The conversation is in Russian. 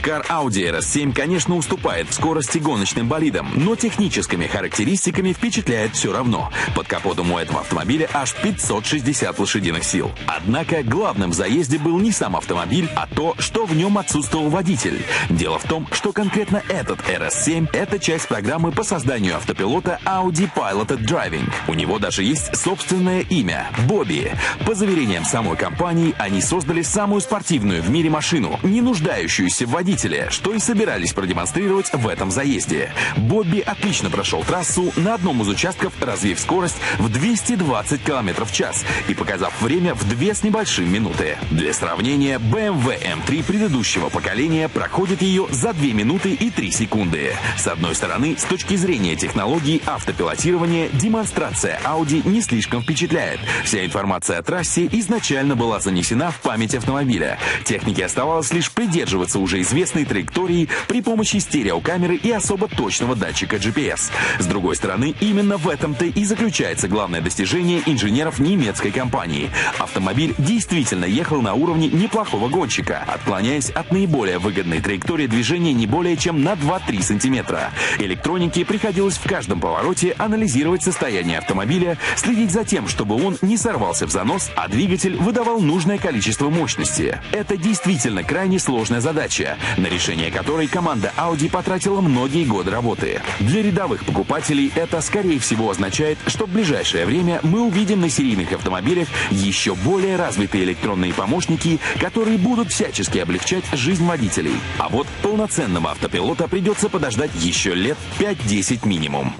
Спорткар Audi RS7, конечно, уступает в скорости гоночным болидам, но техническими характеристиками впечатляет все равно. Под капотом у этого автомобиля аж 560 лошадиных сил. Однако главным в заезде был не сам автомобиль, а то, что в нем отсутствовал водитель. Дело в том, что конкретно этот RS7 – это часть программы по созданию автопилота Audi Piloted Driving. У него даже есть собственное имя – Бобби. По заверениям самой компании, они создали самую спортивную в мире машину, не нуждающуюся в водителе, что и собирались продемонстрировать в этом заезде. Бобби отлично прошел трассу на одном из участков, развив скорость в 220 км в час и показав время в 2 с небольшим минуты. Для сравнения, BMW M3 предыдущего поколения проходит ее за 2 минуты и 3 секунды. С одной стороны, с точки зрения технологий автопилотирования, демонстрация Audi не слишком впечатляет. Вся информация о трассе изначально была занесена в память автомобиля. Технике оставалось лишь придерживаться уже известной траектории при помощи стереокамеры и особо точного датчика GPS. С другой стороны, именно в этом-то и заключается главное достижение инженеров немецкой компании. Автомобиль действительно ехал на уровне неплохого гонщика, отклоняясь от наиболее выгодной траектории движения не более чем на 2-3 сантиметра. Электронике приходилось в каждом повороте анализировать состояние автомобиля, следить за тем, чтобы он не сорвался в занос, а двигатель выдавал нужное количество мощности. Это действительно крайне сложная задача, на решение которой команда Audi потратила многие годы работы. Для рядовых покупателей это, скорее всего, означает, что в ближайшее время мы увидим на серийных автомобилях еще более развитые электронные помощники, которые будут всячески облегчать жизнь водителей. А вот полноценного автопилота придется подождать еще лет 5-10 минимум.